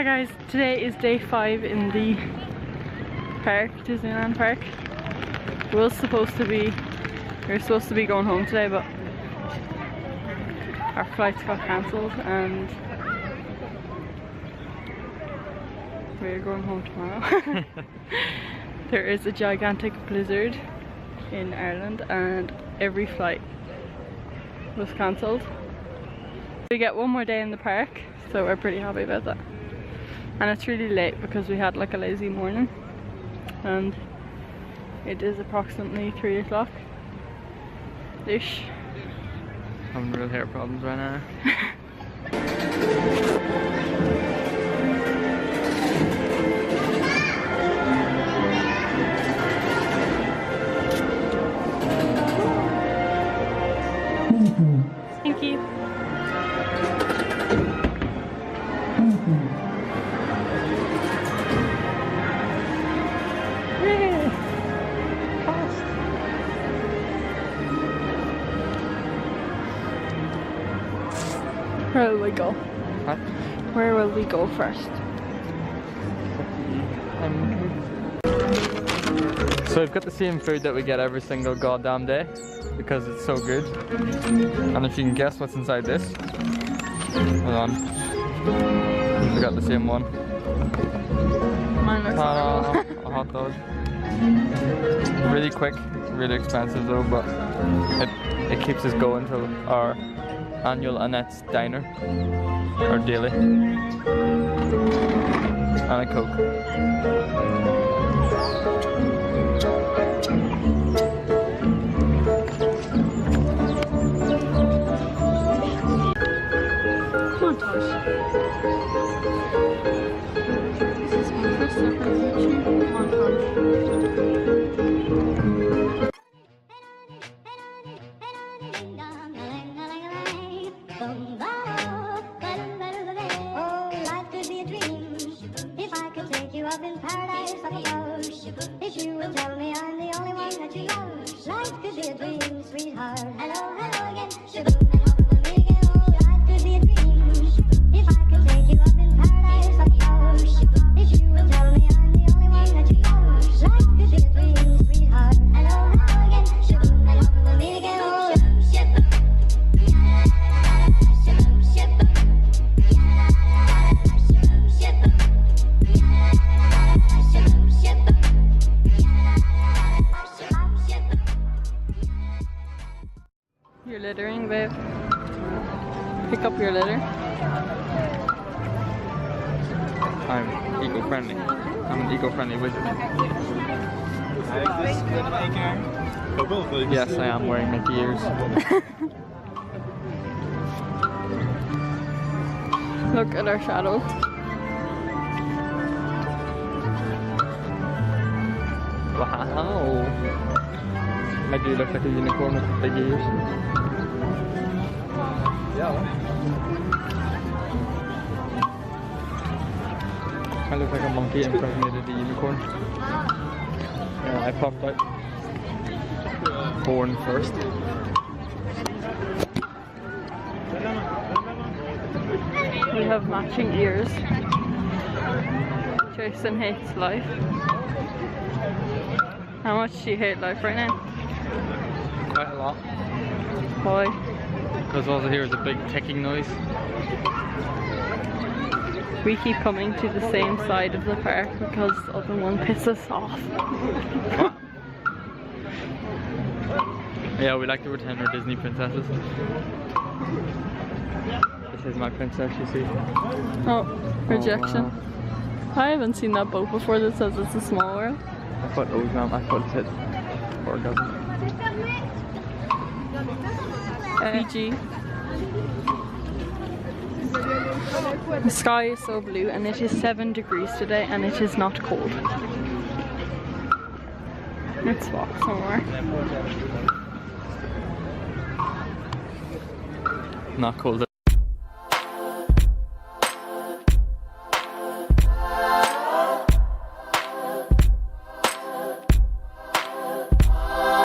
Hi guys, today is day 5 in the park, Disneyland park. We're supposed to be going home today, but our flights got cancelled and we're going home tomorrow. There is a gigantic blizzard in Ireland and every flight was cancelled. We get one more day in the park, so we're pretty happy about that. And it's really late because we had like a lazy morning and it is approximately 3 o'clock ish. Having real hair problems right now. Thank you. Where will we go? What? Where will we go first? So we've got the same food that we get every single goddamn day because it's so good. And if you can guess what's inside this, hold on. We got the same one. Mine looks a hot dog. Really quick, really expensive though, but it keeps us going till our annual Annette's diner, or daily, and a Coke. Montage. This is my first ever YouTube montage. Up in paradise up above. If you will tell me I'm the only one that you love, life could be a dream, sweetheart. Hello, hello again. Shaboom, and home and me again. Oh, life could be a dream. If I could take you up in paradise up above. If you will tell me I'm the only one that you love, life could be a dream, sweetheart. Hello, hello again. Shaboom, and home and me again. Oh, shaboom, shaboom, shaboom. You're littering, babe. Pick up your litter. I'm eco-friendly. I'm an eco-friendly wizard. Yes, I am wearing Mickey ears. Look at our shadows. Wow! I do look like a unicorn with big ears. I look like a monkey impregnated a unicorn. Yeah, I popped out. Born first. We have matching ears. Jason hates life. How much do you hate life right now? Quite a lot. Why? Because all I hear is a big ticking noise. We keep coming to the same side of the park because the other one pisses us off. Yeah, we like to pretend we're Disney princesses. This is my princess, you see. Oh, rejection. Oh, wow. I haven't seen that boat before that says it's a small world. I thought I thought it said orgasm. PG. The sky is so blue and it is 7 degrees today and it is not cold. Let's walk somewhere. Not cold.